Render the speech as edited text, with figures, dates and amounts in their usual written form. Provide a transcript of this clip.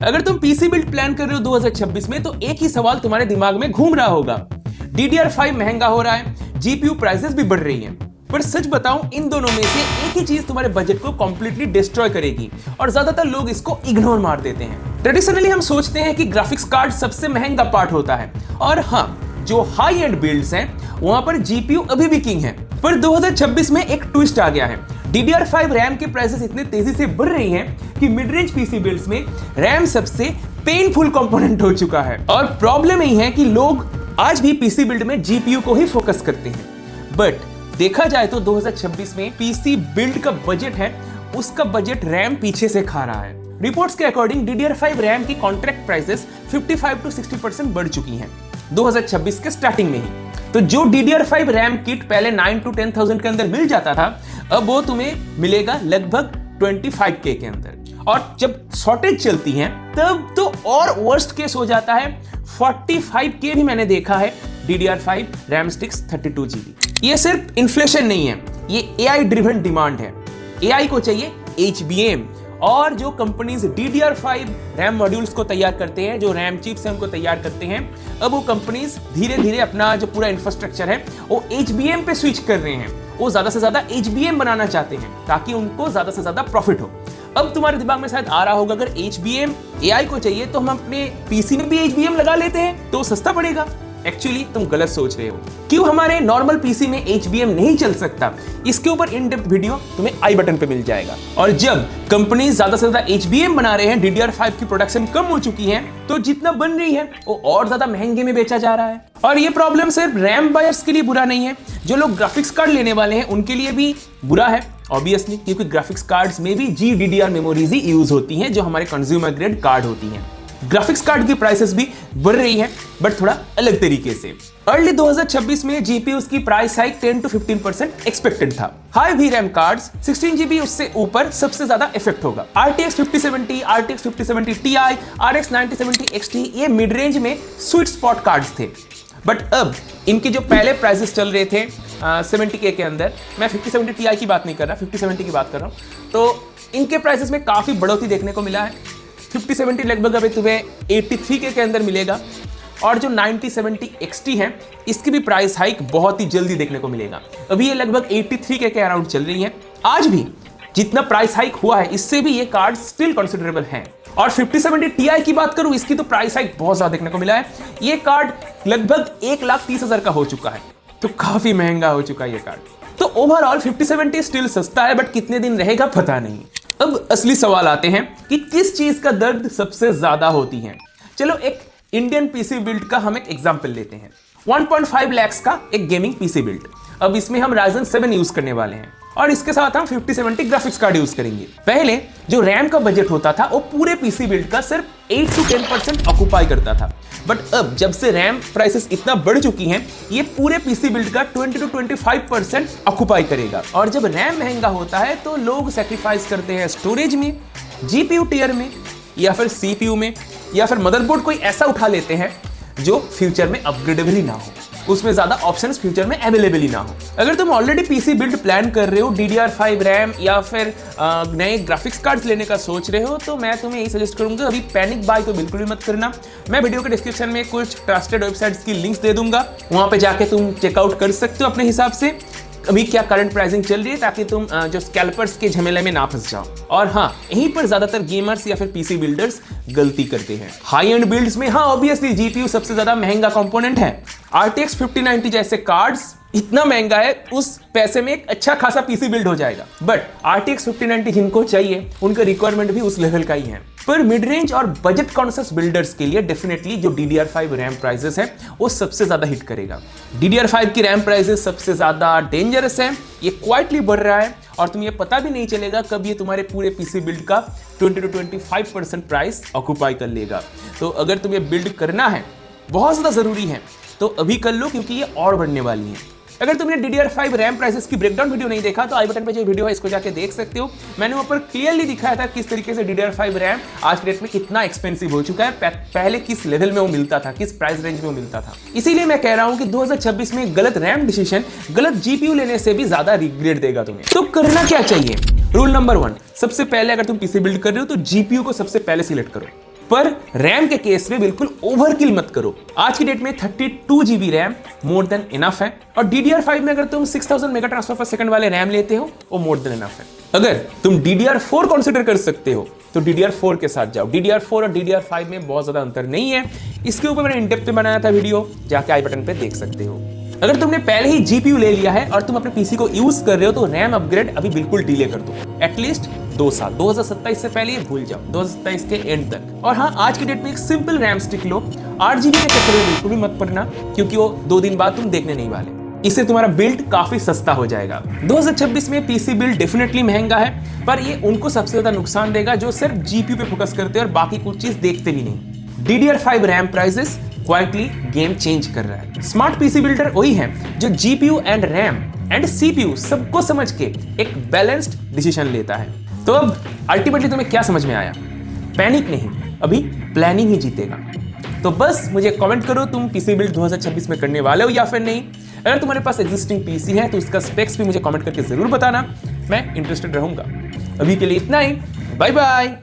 अगर तुम PC build plan कर रहे हो 2026 में तो एक ही सवाल तुम्हारे दिमाग में घूम रहा होगा। DDR5 महंगा हो रहा है, जीपीयू प्राइसेस भी बढ़ रही हैं। पर सच बताऊं, इन दोनों में से एक ही चीज तुम्हारे बजट को कंप्लीटली डिस्ट्रॉय करेगी और ज्यादातर लोग इसको इग्नोर मार देते हैं। ट्रेडिशनली हम सोचते हैं कि ग्राफिक्स कार्ड सबसे महंगा पार्ट होता है और हाँ, जो हाई एंड बिल्ड्स हैं वहां पर जीपीयू अभी भी किंग है। पर 2026 में एक ट्विस्ट आ गया है। DDR5 रैम के प्राइसेस इतने तेजी से बढ़ रही हैं कि मिड रेंज पीसी बिल्ड्स में रैम सबसे पेनफुल कंपोनेंट हो चुका है। और प्रॉब्लम यही है कि लोग आज भी पीसी बिल्ड में जीपीयू को ही फोकस करते हैं। बट देखा जाए तो 2026 में पीसी बिल्ड का बजट है, उसका बजट रैम पीछे से खा रहा है। रिपोर्ट्स के अकॉर्डिंग DDR5 रैम की कॉन्ट्रैक्ट प्राइसेस 55 to 60% बढ़ चुकी हैं 2026 के स्टार्टिंग में ही। तो जो DDR5 रैम किट पहले 9 to 10,000 के अंदर मिल जाता था, अब वो तुम्हें मिलेगा लगभग 25K के अंदर। और जब शॉर्टेज चलती है तब तो और वर्स्ट केस हो जाता है, 45K भी मैंने देखा है DDR5 रैम स्टिक्स 32GB। ये सिर्फ इन्फ्लेशन नहीं है, ये AI ड्रिवन डिमांड है। AI को चाहिए HBM, और जो कंपनीज DDR5 रैम मॉड्यूल्स को तैयार करते हैं, जो रैम चिप्स हैं उनको तैयार करते हैं, अब वो कंपनीज धीरे धीरे अपना जो पूरा इंफ्रास्ट्रक्चर है वो HBM पे स्विच कर रहे हैं। वो ज्यादा से ज्यादा HBM बनाना चाहते हैं ताकि उनको ज्यादा से ज्यादा प्रॉफिट हो। अब तुम्हारे दिमाग में शायद आ रहा होगा, अगर HBM AI को चाहिए तो हम अपने पीसी में भी HBM लगा लेते हैं तो सस्ता पड़ेगा। एक्चुअली तुम गलत सोच रहे हो। क्यों हमारे नॉर्मल पीसी में HBM नहीं चल सकता, इसके ऊपर इन डेप्थ वीडियो तुम्हें आई बटन पे मिल जाएगा। और जब कंपनी ज्यादा से ज्यादा HBM बना रहे हैं, DDR5 की प्रोडक्शन कम हो चुकी है, तो जितना बन रही है वो और ज्यादा महंगे में बेचा जा रहा है। और ये प्रॉब्लम सिर्फ रैम बायर्स के लिए बुरा नहीं है, जो लोग ग्राफिक्स कार्ड लेने वाले हैं उनके लिए भी बुरा है ऑब्वियसली, क्योंकि ग्राफिक्स कार्ड्स में भी GDDR मेमोरीज ही यूज होती हैं जो हमारे कंज्यूमर ग्रेड कार्ड होती हैं। ग्राफिक्स कार्ड की प्राइसेस भी बढ़ रही है, बट थोड़ा अलग तरीके से। अर्ली 2026 में जीपीयूज की प्राइस हाइक 10 to 15% एक्सपेक्टेड था। हाई VRAM कार्ड्स 16GB उससे ऊपर सबसे ज्यादा इफेक्ट होगा। RTX 5070, RTX 5070 Ti, RX 9070 XT ये मिड रेंज में स्वीट स्पॉट कार्ड्स थे। बट अब इनके जो पहले प्राइसेस चल रहे थे 70K के अंदर, मैं 5070 Ti की बात नहीं कर रहा, 5070 की बात कर रहा हूँ, तो इनके प्राइसेस में काफी बढ़ोतरी देखने को मिला है। 5070 लगभग अभी तुम्हें 83K के अंदर मिलेगा, और जो 9070 XT है इसकी भी प्राइस हाइक बहुत ही जल्दी देखने को मिलेगा। अभी ये लगभग 83K के अराउंड चल रही है। आज भी जितना प्राइस हाइक हुआ है इससे भी ये कार्ड स्टिल कंसिडरेबल हैं। और 5070 Ti की बात करूं, इसकी तो प्राइस हाइक बहुत ज्यादा देखने को मिला है। ये कार्ड लगभग 1,30,000 का हो चुका है, तो काफी महंगा हो चुका है ये कार्ड। तो ओवरऑल 5070 स्टिल सस्ता है, बट कितने दिन रहेगा पता नहीं। अब असली सवाल आते हैं कि किस चीज का दर्द सबसे ज्यादा होती है। चलो एक इंडियन पीसी बिल्ड का हम एक एग्जांपल लेते हैं। 1.5 लाख का एक गेमिंग पीसी बिल्ड। अब इसमें हम Ryzen 7 यूज करने वाले हैं और इसके साथ हम 5070 ग्राफिक्स कार्ड यूज करेंगे। पहले जो रैम का बजट होता था वो पूरे पीसी बिल्ड का सिर्फ 8 to 10% ऑक्युपाई करता था। बट अब जब से रैम प्राइसेस इतना बढ़ चुकी हैं, ये पूरे पीसी बिल्ड का 20 to 25% ऑक्युपाई करेगा। और जब रैम महंगा होता है तो लोग सैक्रिफाइस करते हैं स्टोरेज में, जीपीयू टियर में, या फिर सीपीयू में, या फिर मदरबोर्ड कोई ऐसा उठा लेते हैं जो फ्यूचर में अपग्रेडेबल ही ना हो, उसमें ज्यादा ऑप्शंस फ्यूचर में अवेलेबल ही ना हो। अगर तुम ऑलरेडी पीसी बिल्ड प्लान कर रहे हो, DDR5 रैम या फिर नए ग्राफिक्स कार्ड्स लेने का सोच रहे हो, तो मैं तुम्हें यही सजेस्ट करूंगा, अभी पैनिक बाय तो बिल्कुल भी मत करना। मैं वीडियो के डिस्क्रिप्शन में कुछ ट्रस्टेड वेबसाइट्स की लिंक्स दे दूंगा, वहां पे जाके तुम चेकआउट कर सकते हो अपने हिसाब से अभी क्या करंट प्राइसिंग चल रही है, ताकि तुम जो स्कैल्पर्स के झमेले में ना फंस जाओ। और हाँ, यहीं पर ज्यादातर गेमर्स या फिर पीसी बिल्डर्स गलती करते हैं। हाई एंड बिल्ड्स में हाँ ऑब्वियसली जीपीयू सबसे ज्यादा महंगा कंपोनेंट है। RTX 5090 जैसे कार्ड्स इतना महंगा है, उस पैसे में एक अच्छा खासा पीसी बिल्ड हो जाएगा। बट RTX 5090 जिनको चाहिए उनका रिक्वायरमेंट भी उस लेवल का ही है। पर मिड रेंज और बजट कॉन्शियस बिल्डर्स के लिए डेफिनेटली जो DDR5 रैम प्राइसेस है वो सबसे ज्यादा हिट करेगा। DDR5 की रैम प्राइसेस सबसे ज्यादा डेंजरस है, ये क्वाइटली बढ़ रहा है और तुम्हें पता भी नहीं चलेगा कब ये तुम्हारे पूरे पीसी बिल्ड का 20 to 25% प्राइस ऑक्युपाई कर लेगा। तो अगर तुम्हें बिल्ड करना है, बहुत ज्यादा जरूरी है, तो अभी कर लो, क्योंकि ये और बढ़ने वाली है। अगर तुमने DDR5 रैम प्राइसेस की ब्रेकडाउन वीडियो नहीं देखा तो आई बटन पे जो वीडियो है इसको जाके देख सकते हो। मैंने वहां पर क्लियरली दिखाया था किस तरीके से DDR5 रैम आज के डेट में कितना एक्सपेंसिव हो चुका है, पहले किस लेवल में वो मिलता था, किस प्राइस रेंज में वो मिलता था। इसीलिए मैं कह रहा हूं कि 2026 में गलत रैम डिसीजन गलत जीपीयू लेने से भी ज्यादा रिग्रेट देगा तुम्हें। तो करना क्या चाहिए? रूल नंबर 1, सबसे पहले अगर तुम पीसी बिल्ड कर रहे हो तो जीपीयू को सबसे पहले सिलेक्ट करो। पर रैम के केस में बिल्कुल ओवरकिल मत करो। आज की डेट में 32 GB RAM more than enough है, और DDR5 में अगर तुम 6000 मेगा ट्रांसफर पर सेकंड वाले रैम लेते हो वो मोर देन इनफ है। अगर तुम DDR4 कंसीडर कर सकते हो तो DDR4 के साथ जाओ। DDR4 और DDR5 में बहुत ज्यादा अंतर नहीं है। इसके ऊपर मैंने इन-डेप्थ में बनाया था वीडियो, जाके आई बटन पे देख सकते हो। अगर तुमने पहले ही GPU ले लिया है और तुम अपने पीसी को यूज कर रहे हो तो रैम अपग्रेड अभी बिल्कुल डिले कर दो, एटलीस्ट 2 साल। 2027 से पहले ये भूल जाओ, 2027 के एंड तक। और हाँ, आज की डेट में एक सिंपल रैम स्टिक लो। 8 GB के चक्कर में बिल्कुल भी मत पड़ना, क्योंकि वो 2 दिन बाद तुम देखने नहीं वाले। इससे तुम्हारा बिल्ड काफी सस्ता हो जाएगा। 2026 में पीसी बिल्ड डेफिनेटली महंगा है, पर ये उनको सबसे ज्यादा नुकसान देगा जो सिर्फ GPU पे फोकस करते हैं और बाकी कुछ चीज देखते भी नहीं। DDR5 RAM prices quietly game change कर रहा है। स्मार्ट पीसी बिल्डर वही है जो GPU and RAM and CPU सबको समझ के एक बैलेंस्ड डिसीजन लेता है। तो अब अल्टीमेटली तुम्हें क्या समझ में आया? पैनिक नहीं, अभी प्लानिंग ही जीतेगा। तो बस मुझे कमेंट करो तुम पीसी बिल्ड 2026 में करने वाले हो या फिर नहीं। अगर तुम्हारे पास एग्जिस्टिंग पीसी है तो उसका स्पेक्स भी मुझे कमेंट करके जरूर बताना, मैं इंटरेस्टेड रहूंगा। अभी के लिए इतना ही, बाय बाय।